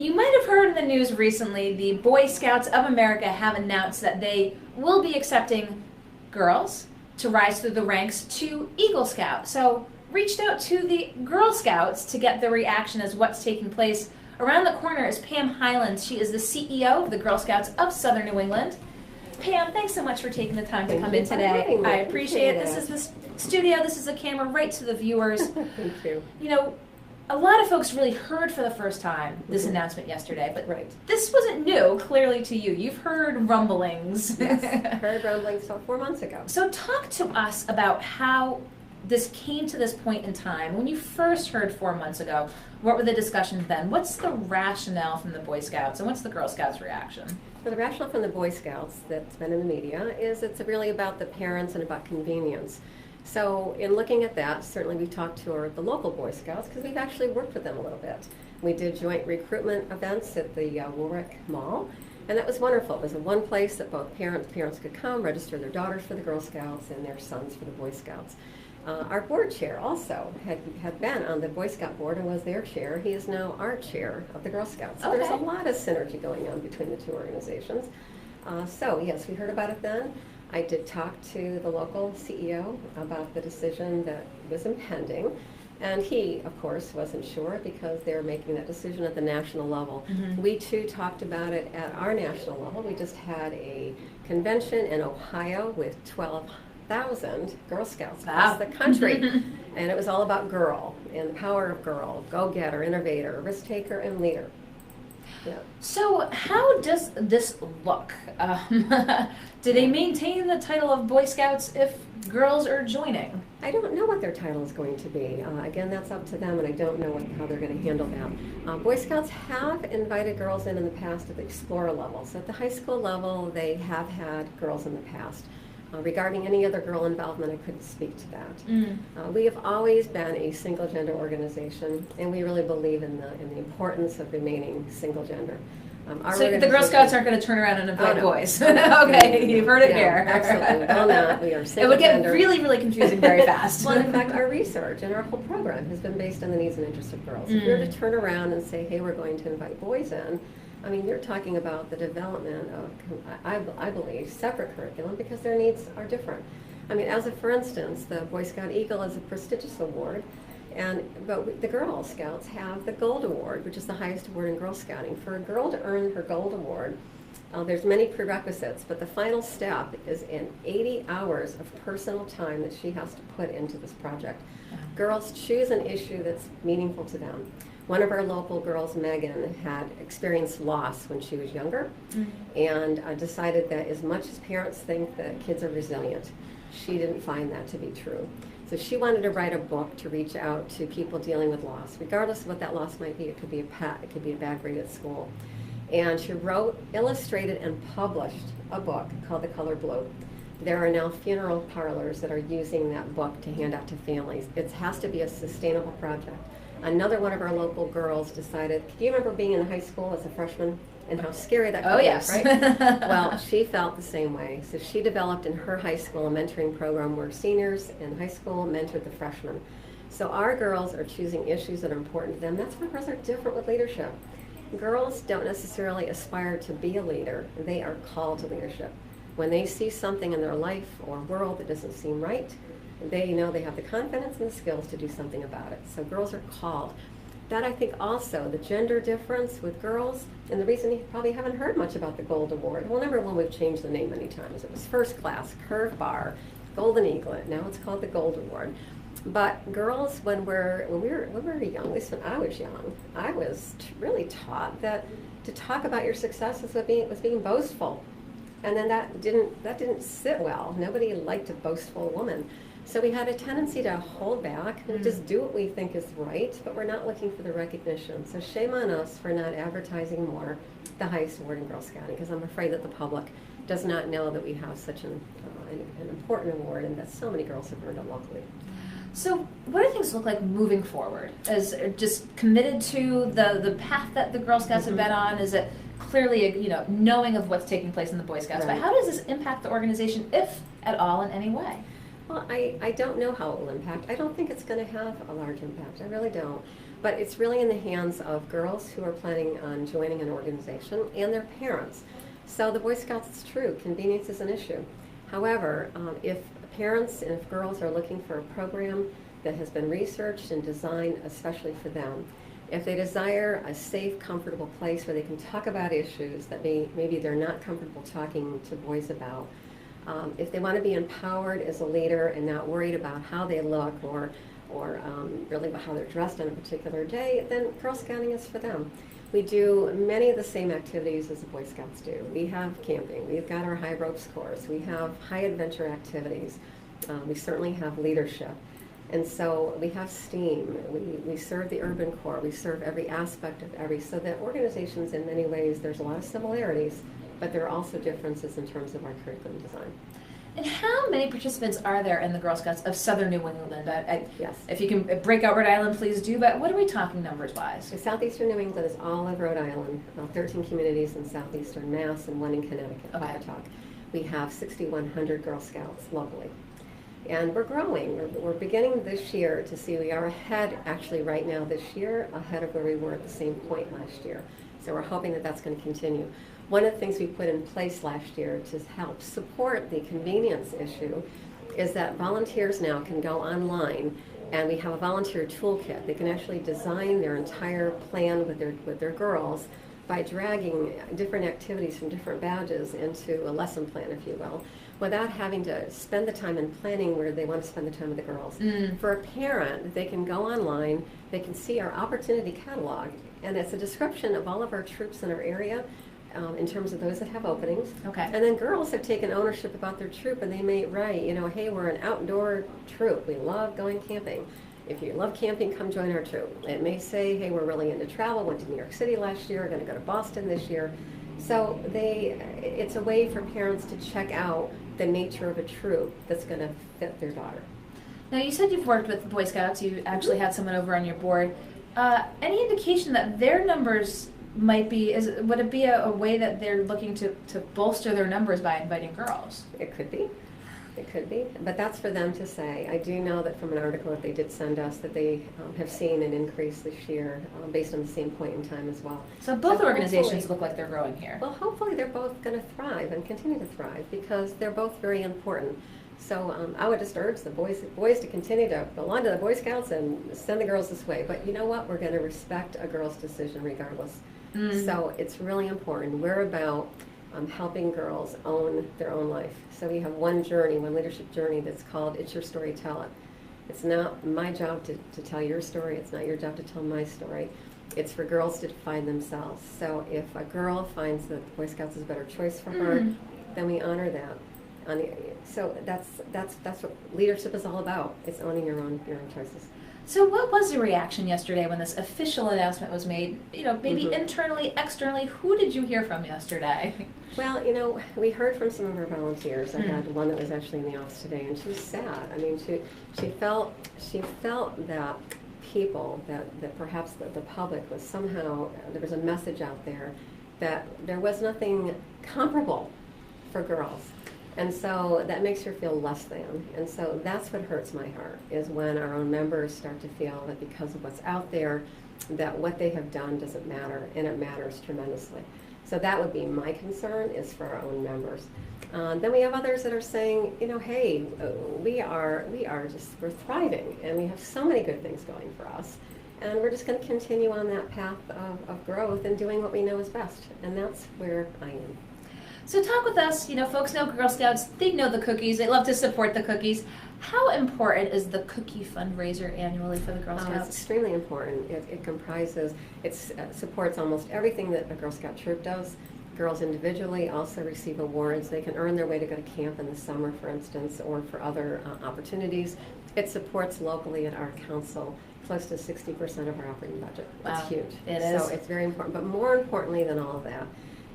You might have heard in the news recently, the Boy Scouts of America have announced that they will be accepting girls to rise through the ranks to Eagle Scout. So reached out to the Girl Scouts to get their reaction as what's taking place. Around the corner is Pam Hyland. She is the CEO of the Girl Scouts of Southern New England. Pam, thanks so much for taking the time to come in today. I appreciate it. This is the studio, this is the camera, right to the viewers. Thank you. You know, a lot of folks really heard for the first time this announcement yesterday, but Right. this wasn't new, clearly, to you. You've heard rumblings. Yes, heard rumblings 4 months ago. So talk to us about how this came to this point in time. When you first heard 4 months ago, what were the discussions then? What's the rationale from the Boy Scouts, and what's the Girl Scouts' reaction? Well, the rationale from the Boy Scouts that's been in the media is it's really about the parents and about convenience. So in looking at that, certainly we talked to the local Boy Scouts because we've actually worked with them a little bit. We did joint recruitment events at the Woolrich Mall, and that was wonderful. It was one place that both parents could come, register their daughters for the Girl Scouts and their sons for the Boy Scouts. Our board chair also had been on the Boy Scout board and was their chair. He is now our chair of the Girl Scouts. So Okay. there's a lot of synergy going on between the two organizations. So yes, we heard about it then. I did talk to the local CEO about the decision that was impending, and he, of course, wasn't sure because they're making that decision at the national level. Mm-hmm. We too talked about it at our national level. We just had a convention in Ohio with 12,000 Girl Scouts across the country, and it was all about girl and the power of girl, go-getter, innovator, risk-taker, and leader. Yeah. So how does this look? Do they maintain the title of Boy Scouts if girls are joining? I don't know what their title is going to be. Again, that's up to them, and I don't know how they're going to handle that. Boy Scouts have invited girls in the past at the Explorer level. So at the high school level, they have had girls in the past. Regarding any other girl involvement, I couldn't speak to that. We have always been a single gender organization, and we really believe in the importance of remaining single gender. So the Girl Scouts aren't going to turn around and invite no. boys. Okay, you've heard it here. Absolutely. Well, not. We are It single would get gender. really, really confusing very fast. Well, in fact, our research and our whole program has been based on the needs and interests of girls. If we were to turn around and say, hey, we're going to invite boys in, I mean, you're talking about the development of, I believe, separate curriculum because their needs are different. I mean, for instance, the Boy Scout Eagle is a prestigious award, but the Girl Scouts have the Gold Award, which is the highest award in Girl Scouting. For a girl to earn her Gold Award, there's many prerequisites, but the final step is in 80 hours of personal time that she has to put into this project. Girls choose an issue that's meaningful to them. One of our local girls, Megan, had experienced loss when she was younger and decided that as much as parents think that kids are resilient, she didn't find that to be true. So she wanted to write a book to reach out to people dealing with loss, regardless of what that loss might be. It could be a pet, it could be a bad grade at school. And she wrote, illustrated, and published a book called The Color Blue. There are now funeral parlors that are using that book to hand out to families. It has to be a sustainable project. Another one of our local girls decided, do you remember being in high school as a freshman and how scary that could be, yes. right? Well, she felt the same way. So she developed in her high school a mentoring program where seniors in high school mentored the freshmen. So our girls are choosing issues that are important to them. That's where girls are different with leadership. Girls don't necessarily aspire to be a leader. They are called to leadership. When they see something in their life or world that doesn't seem right, they know they have the confidence and the skills to do something about it. So girls are called. That I think also, the gender difference with girls, and the reason you probably haven't heard much about the Gold Award, well, number one, we've changed the name many times. It was First Class, Curve Bar, Golden Eaglet, now it's called the Gold Award. But girls, when we were young, at least when I was young, I was really taught that to talk about your success was being boastful. And then that didn't sit well. Nobody liked a boastful woman. So we had a tendency to hold back and just do what we think is right, but we're not looking for the recognition. So shame on us for not advertising more the highest award in Girl Scouting, because I'm afraid that the public does not know that we have such an important award and that so many girls have earned it locally. So what do things look like moving forward? As just committed to the path that the Girl Scouts have been on? Is it clearly knowing of what's taking place in the Boy Scouts? Right. But how does this impact the organization, if at all, in any way? Well, I don't know how it will impact. I don't think it's going to have a large impact. I really don't. But it's really in the hands of girls who are planning on joining an organization and their parents. So the Boy Scouts, it's true, convenience is an issue. However, if parents and if girls are looking for a program that has been researched and designed especially for them, if they desire a safe, comfortable place where they can talk about issues that maybe they're not comfortable talking to boys about, if they want to be empowered as a leader and not worried about how they look or really about how they're dressed on a particular day, then Girl Scouting is for them. We do many of the same activities as the Boy Scouts do. We have camping, we've got our high ropes course, we have high adventure activities, we certainly have leadership. And so we have STEAM, we serve the urban core, we serve every aspect of so the organizations in many ways, there's a lot of similarities, but there are also differences in terms of our curriculum design. And how many participants are there in the Girl Scouts of Southern New England? Yes. If you can break out Rhode Island, please do, but what are we talking numbers-wise? So Southeastern New England is all of Rhode Island, 13 communities in Southeastern Mass and one in Connecticut, Packatuck. We have 6,100 Girl Scouts locally. And we're growing. We're beginning this year to see we are ahead, actually right now this year, ahead of where we were at the same point last year. So we're hoping that that's going to continue. One of the things we put in place last year to help support the convenience issue is that volunteers now can go online and we have a volunteer toolkit. They can actually design their entire plan with their girls by dragging different activities from different badges into a lesson plan, if you will, without having to spend the time in planning where they want to spend the time with the girls. For a parent, they can go online, they can see our opportunity catalog, and it's a description of all of our troops in our area in terms of those that have openings. Okay. And then girls have taken ownership about their troop, and they may write, hey, we're an outdoor troop. We love going camping. If you love camping, come join our troop. It may say, hey, we're really into travel, went to New York City last year, going to go to Boston this year. So it's a way for parents to check out the nature of a troop that's going to fit their daughter. Now, you said you've worked with Boy Scouts. You actually had someone over on your board. Any indication that their numbers might be, would it be a way that they're looking to bolster their numbers by inviting girls? It could be. It could be. But that's for them to say. I do know that from an article that they did send us that they have seen an increase this year based on the same point in time as well. So both organizations look like they're growing here. Well, hopefully they're both going to thrive and continue to thrive because they're both very important. So I would just urge the boys to continue to belong to the Boy Scouts and send the girls this way. But you know what? We're going to respect a girl's decision regardless. So it's really important. We're about helping girls own their own life. So we have one leadership journey that's called It's Your Story, Tell It. It's not my job to tell your story. It's not your job to tell my story. It's for girls to define themselves. So if a girl finds that the Boy Scouts is a better choice for her, then we honor that. So that's what leadership is all about. It's owning your own choices. So what was the reaction yesterday when this official announcement was made? Maybe internally, externally, who did you hear from yesterday? Well, we heard from some of our volunteers. I had one that was actually in the office today, and she was sad. I mean, she felt that people, that perhaps the public was somehow, there was a message out there that there was nothing comparable for girls. And so that makes her feel less than. And so that's what hurts my heart, is when our own members start to feel that because of what's out there, that what they have done doesn't matter, and it matters tremendously. So that would be my concern, is for our own members. Then we have others that are saying, hey, we're thriving, and we have so many good things going for us. And we're just going to continue on that path of growth and doing what we know is best. And that's where I am. So talk with us. Folks know Girl Scouts. They know the cookies. They love to support the cookies. How important is the cookie fundraiser annually for the Girl Scouts? It's extremely important. It supports almost everything that a Girl Scout troop does. Girls individually also receive awards. They can earn their way to go to camp in the summer, for instance, or for other opportunities. It supports locally at our council close to 60% of our operating budget. That's huge. It is. So it's very important. But more importantly than all of that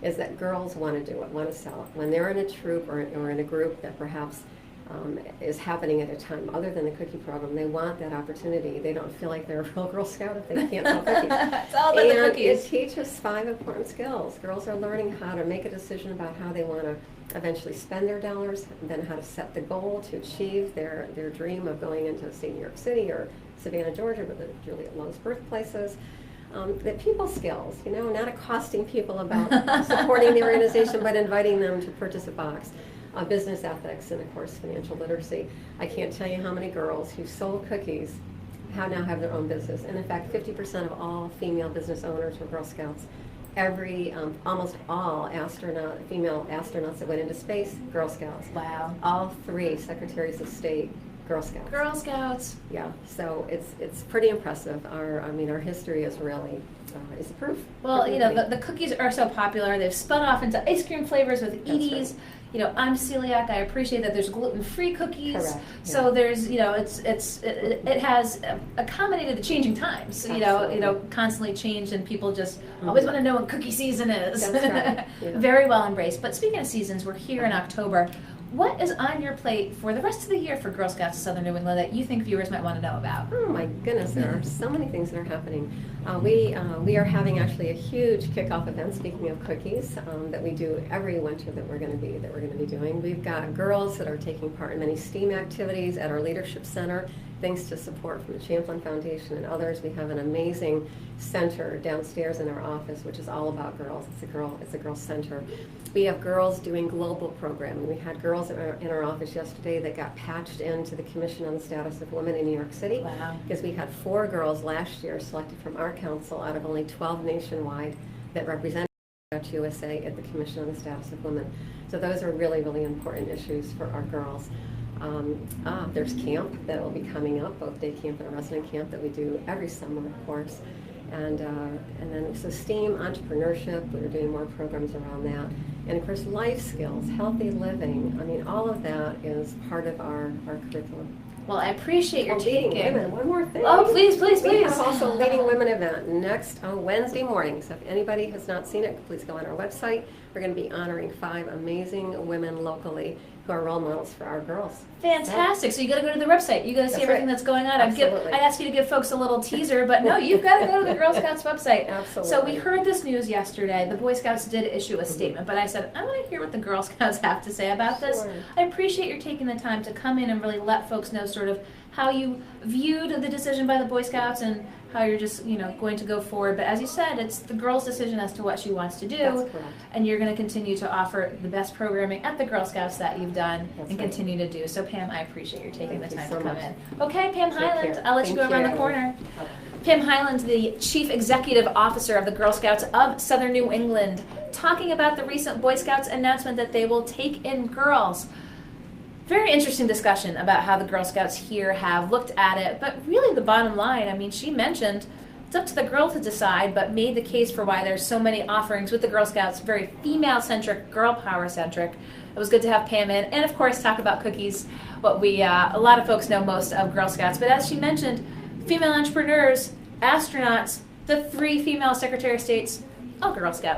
is that girls want to do it, want to sell it. When they're in a troop or in a group that perhaps is happening at a time other than the cookie program, they want that opportunity. They don't feel like they're a real Girl Scout if they can't sell cookies. It's all about the cookies. It teaches 5 important skills. Girls are learning how to make a decision about how they want to eventually spend their dollars, and then how to set the goal to achieve their dream of going into, say, New York City or Savannah, Georgia, but the Juliet Lowe's birthplaces. The people skills, not accosting people about supporting the organization, but inviting them to purchase a box. Business ethics and, of course, financial literacy. I can't tell you how many girls who sold cookies now have their own business. And in fact, 50% of all female business owners were Girl Scouts. Almost all female astronauts that went into space, Girl Scouts. Wow. All 3 secretaries of state, Girl Scouts. Girl Scouts. Yeah, so it's pretty impressive. Our history is really is proof. Well, the cookies are so popular. They've spun off into ice cream flavors with Edie's. Right. I'm celiac. I appreciate that there's gluten-free cookies. Correct. So there's, it has accommodated the changing times. Absolutely. Constantly changed, and people just always want to know when cookie season is. That's right. Yeah. Very well embraced. But speaking of seasons, we're here in October. What is on your plate for the rest of the year for Girl Scouts of Southern New England that you think viewers might want to know about? Oh my goodness, there are so many things that are happening. We are having actually a huge kickoff event. Speaking of cookies, that we do every winter that we're going to be doing. We've got girls that are taking part in many STEAM activities at our Leadership Center. Thanks to support from the Champlain Foundation and others, we have an amazing center downstairs in our office, which is all about girls. It's a girls center. We have girls doing global programming. We had girls in our office yesterday that got patched into the Commission on the Status of Women in New York City. Wow. Because we had 4 girls last year selected from our council out of only 12 nationwide that represented USA at the Commission on the Status of Women. So those are really, really important issues for our girls. There's camp that will be coming up, both day camp and a resident camp that we do every summer, of course. And then so STEAM, entrepreneurship, we're doing more programs around that. And of course, life skills, healthy living, all of that is part of our curriculum. Well, I appreciate your Leading taking. Women, one more thing. Oh, please. We have also a Leading Women event next on Wednesday morning. So if anybody has not seen it, please go on our website. We're going to be honoring 5 amazing women locally who are role models for our girls. Fantastic. So you got to go to the website. You got to see That's everything right. that's going on. Absolutely. I'd ask you to give folks a little teaser, but no, you've got to go to the Girl Scouts website. Absolutely. So we heard this news yesterday. The Boy Scouts did issue a statement, but I said, I want to hear what the Girl Scouts have to say about this. Sure. I appreciate your taking the time to come in and really let folks know sort of how you viewed the decision by the Boy Scouts and how you're just, going to go forward. But as you said, it's the girl's decision as to what she wants to do. That's correct. And you're going to continue to offer the best programming at the Girl Scouts that you've done That's and right. continue to do. So Pam, I appreciate your taking Thank the you time so to come much. in. Okay, Pam Take Hyland, care. I'll let you Thank go around you. the corner. Okay. Pam Hyland, the Chief Executive Officer of the Girl Scouts of Southern New England, talking about the recent Boy Scouts announcement that they will take in girls. Very interesting discussion about how the Girl Scouts here have looked at it, but really the bottom line, she mentioned it's up to the girl to decide, but made the case for why there's so many offerings with the Girl Scouts, very female-centric, girl power-centric. It was good to have Pam in, and of course talk about cookies, what a lot of folks know most of Girl Scouts, but as she mentioned, female entrepreneurs, astronauts, the 3 female Secretary of States, all Girl Scouts.